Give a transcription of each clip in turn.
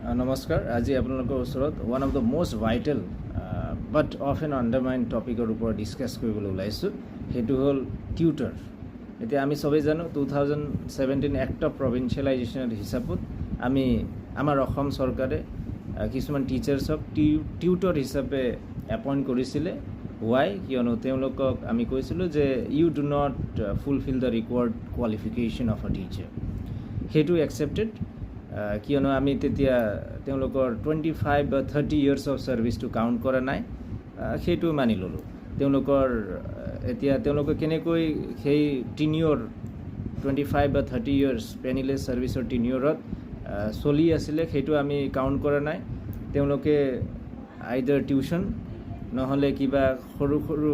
নমস্কাৰ। আজি আপোনালোকৰ ওচৰত one of the most vital but often undermine টপিকৰ ওপৰত ডিছকাছ কৰিবলৈ ওলাইছোঁ। সেইটো হ'ল টিউটৰ। এতিয়া আমি চবেই জানো 2017 এক্ট অফ প্ৰভিঞ্চিয়েলাইজেশ্যনৰ হিচাপত আমাৰ অসম চৰকাৰে কিছুমান টিচাৰ্ছক টিউটৰ হিচাপে এপইণ্ট কৰিছিলে। কিয়নো তেওঁলোকক আমি কৈছিলোঁ যে you do not fulfil the required qualification of a teacher. সেইটো একচেপ্টেড, কিয়নো আমি তেতিয়া তেওঁলোকৰ 25 বা 30 ইয়াৰ্ছ অফ ছাৰ্ভিচটো কাউণ্ট কৰা নাই, সেইটো মানি ল'লোঁ। তেওঁলোকে কেনেকৈ সেই টিনিয়ৰ 25 বা 30 ইয়াৰ্ছ পেনিলেছ ছাৰ্ভিচৰ টিনিয়ৰত চলি আছিলে, সেইটো আমি কাউণ্ট কৰা নাই। তেওঁলোকে আইদাৰ টিউশ্যন নহ'লে কিবা সৰু সৰু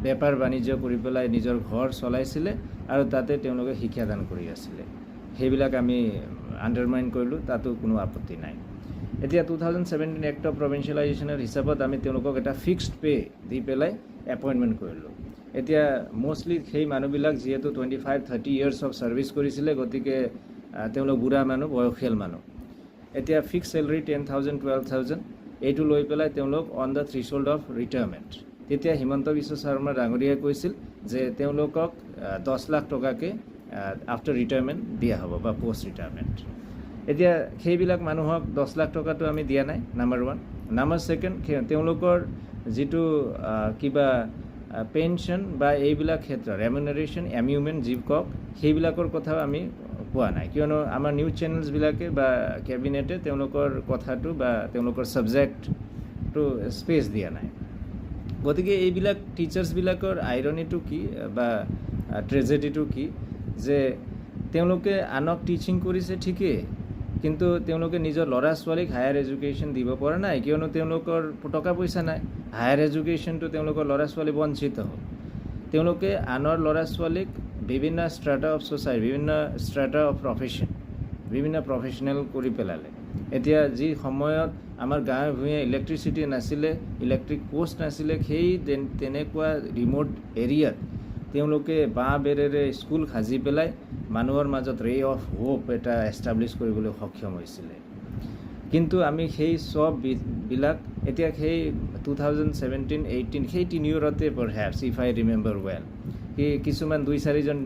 বেপাৰ বাণিজ্য কৰি পেলাই নিজৰ ঘৰ চলাইছিলে আৰু তাতে তেওঁলোকে শিক্ষাদান কৰি আছিলে। সেইবিলাক আমি আণ্ডাৰমাইন কৰিলোঁ, তাতো কোনো আপত্তি নাই। এতিয়া 2017 এক্ট অফ প্ৰভিঞ্চিয়েলাইজেশ্যনৰ হিচাপত আমি তেওঁলোকক এটা ফিক্সড পে দি পেলাই এপইণ্টমেণ্ট কৰিলোঁ। এতিয়া মষ্টলি সেই মানুহবিলাক যিহেতু 25-30 ইয়াৰ্ছ অফ ছাৰ্ভিচ কৰিছিলে, গতিকে তেওঁলোক বুঢ়া মানুহ, বয়সীয়াল মানুহ। এতিয়া ফিক্স চেলাৰী 10,000, 12,000 এইটো লৈ পেলাই তেওঁলোক on the threshold of retirement. তেতিয়া হিমন্ত বিশ্ব শৰ্মা ডাঙৰীয়াই কৈছিল যে তেওঁলোকক 10 লাখ টকাকৈ আফটাৰ ৰিটায়াৰমেণ্ট দিয়া হ'ব বা পষ্ট ৰিটায়াৰমেণ্ট। এতিয়া সেইবিলাক মানুহক 10 লাখ টকাটো আমি দিয়া নাই, নাম্বাৰ 1। নাম্বাৰ 2, তেওঁলোকৰ যিটো কিবা পেঞ্চন বা এইবিলাক ক্ষেত্ৰত ৰেমুনাৰেশ্যন, এমিউমেণ্ট যি কওক, সেইবিলাকৰ কথাও আমি পোৱা নাই, কিয়নো আমাৰ নিউজ চেনেলছবিলাকে বা কেবিনেটে তেওঁলোকৰ কথাটো বা তেওঁলোকৰ ছাবজেক্টটো স্পেচ দিয়া নাই। গতিকে এইবিলাক টিচাৰ্ছবিলাকৰ আইৰনিটো কি বা ট্ৰেজেডিটো কি যে তেওঁলোকে আনক টিচিং কৰিছে ঠিকেই, কিন্তু তেওঁলোকে নিজৰ ল'ৰা ছোৱালীক হায়াৰ এডুকেশ্যন দিব পৰা নাই, কিয়নো তেওঁলোকৰ টকা পইচা নাই। হায়াৰ এডুকেশ্যনটো তেওঁলোকৰ ল'ৰা ছোৱালী বঞ্চিত হ'ল। তেওঁলোকে আনৰ ল'ৰা ছোৱালীক বিভিন্ন ষ্ট্ৰাটা অফ ছ'চাইটি, বিভিন্ন ষ্ট্ৰাটা অফ প্ৰফেশ্যন, বিভিন্ন প্ৰফেশ্যনেল কৰি পেলালে। এতিয়া যি সময়ত আমাৰ গাঁৱে ভূঞে ইলেক্ট্ৰিচিটি নাছিলে, ইলেক্ট্ৰিক পোষ্ট নাছিলে, সেই তেনেকুৱা ৰিম'ট এৰিয়াত তেওঁলোকে বাঁহ বেৰেৰে স্কুল সাজি পেলাই মানুহৰ মাজত ৰে অফ হোপ এটা এষ্টাব্লিছ কৰিবলৈ সক্ষম হৈছিলে। কিন্তু আমি সেই চববিলাক এতিয়া সেই 2017-18 সেই টিনিয়ৰতে পাৰহেপছ, ইফ আই ৰিমেম্বাৰ ৱেল, কিছুমান 2-4জন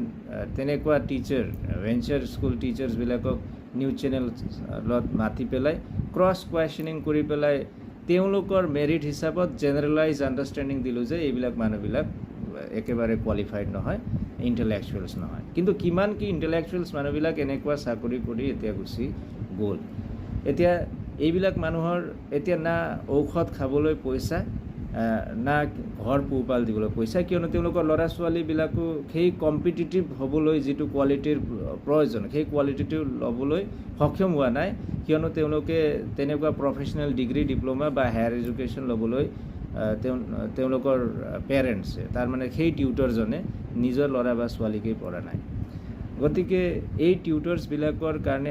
তেনেকুৱা টিচাৰ, ভেঞ্চাৰ স্কুল টিচাৰ্ছবিলাকক নিউজ চেনেলত মাতি পেলাই ক্ৰছ কুৱেশ্যনিং কৰি পেলাই তেওঁলোকৰ মেৰিট হিচাপত জেনেৰেলাইজ আণ্ডাৰষ্টেণ্ডিং দিলোঁ যে এইবিলাক মানুহবিলাক একেবাৰে কোৱালিফাইড নহয়, ইণ্টেলেকচুৱেলছ নহয়। কিন্তু কিমান কি ইণ্টেলেকচুৱেলছ মানুহবিলাক এনেকুৱা চাকৰি কৰি এতিয়া গুচি গ'ল। এতিয়া এইবিলাক মানুহৰ এতিয়া না ঔষধ খাবলৈ পইচা, না ঘৰ পোহপাল দিবলৈ পইচা, কিয়নো তেওঁলোকৰ ল'ৰা ছোৱালীবিলাকো সেই কম্পিটিটিভ হ'বলৈ যিটো কোৱালিটিৰ প্ৰয়োজন, সেই কোৱালিটিটো ল'বলৈ সক্ষম হোৱা নাই, কিয়নো তেওঁলোকে তেনেকুৱা প্ৰফেচনেল ডিগ্ৰী, ডিপ্ল'মা বা হায়াৰ এডুকেশ্যন ল'বলৈ তেওঁলোকৰ পেৰেণ্টছে, তাৰমানে সেই টিউটৰজনে নিজৰ ল'ৰা বা ছোৱালীকেই পৰা নাই। গতিকে এই টিউটৰ্ছবিলাকৰ কাৰণে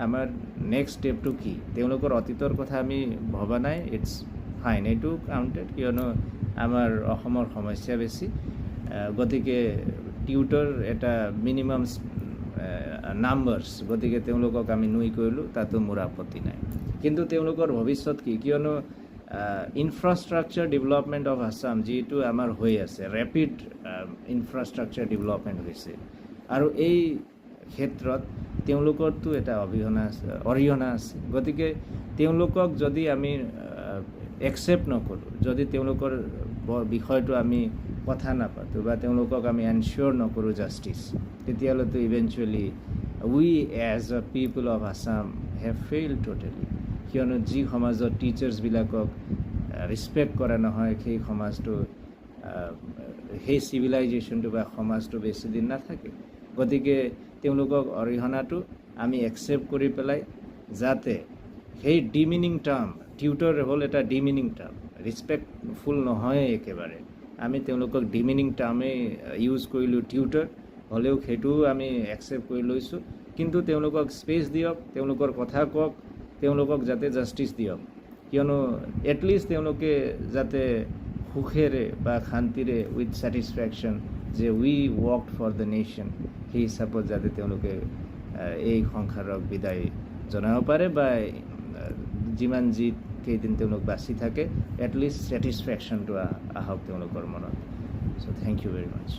আমাৰ নেক্সট ষ্টেপটো কি? তেওঁলোকৰ অতীতৰ কথা আমি ভবা নাই। ইটছ ফাইন, এইটো কাউণ্টেড, কিয়নো আমাৰ অসমৰ সমস্যা বেছি। গতিকে টিউটৰ এটা মিনিমাম নাম্বাৰছ, গতিকে তেওঁলোকক আমি নুই কৰিলোঁ, তাতো মোৰ আপত্তি নাই। কিন্তু তেওঁলোকৰ ভৱিষ্যত কি? কিয়নো ইনফ্ৰাষ্ট্ৰাকচাৰ ডেভেলপমেণ্ট অফ আছাম যিটো আমাৰ হৈ আছে, ৰেপিড ইনফ্ৰাষ্ট্ৰাকচাৰ ডেভেলপমেণ্ট হৈছে, আৰু এই ক্ষেত্ৰত তেওঁলোকৰতো এটা অৰিহণা আছে। গতিকে তেওঁলোকক যদি আমি একচেপ্ট নকৰোঁ, যদি তেওঁলোকৰ বিষয়টো আমি কথা নাপাতোঁ বা তেওঁলোকক আমি এনচিয়'ৰ নকৰোঁ জাষ্টিছ, তেতিয়াহ'লেতো eventually we as a people of Assam have failed totally. কিয়নো যি সমাজত টিচাৰ্ছবিলাকক ৰেচপেক্ট কৰা নহয়, সেই সমাজটো, সেই চিভিলাইজেশ্যনটো বা সমাজটো বেছিদিন নাথাকে। গতিকে তেওঁলোকক অৰিহণাটো আমি একচেপ্ট কৰি পেলাই, যাতে সেই ডিমিনিং টাৰ্ম, টিউটৰ হ'ল এটা ডিমিনিং টাৰ্ম, ৰেচপেক্টফুল নহয় একেবাৰে, আমি তেওঁলোকক ডিমিনিং টাৰ্মেই ইউজ কৰিলোঁ টিউটৰ, হ'লেও সেইটোও আমি একচেপ্ট কৰি লৈছোঁ। কিন্তু তেওঁলোকক স্পেচ দিয়ক, তেওঁলোকৰ কথা কওক, তেওঁলোকক যাতে জাষ্টিছ দিয়ক, কিয়নো এটলিষ্ট তেওঁলোকে যাতে সুখেৰে বা শান্তিৰে উইথ ছেটিছফেকশ্যন যে উই ৱৰ্কড ফৰ দ্য নেশ্যন, সেই হিচাপত যাতে তেওঁলোকে এই সংসাৰক বিদায় জনাব পাৰে বা যিমান যি কেইদিন তেওঁলোক বাচি থাকে এটলিষ্ট ছেটিছফেকশ্যনটো আহক তেওঁলোকৰ মনত। চ' থেংক ইউ ভেৰি মাছ।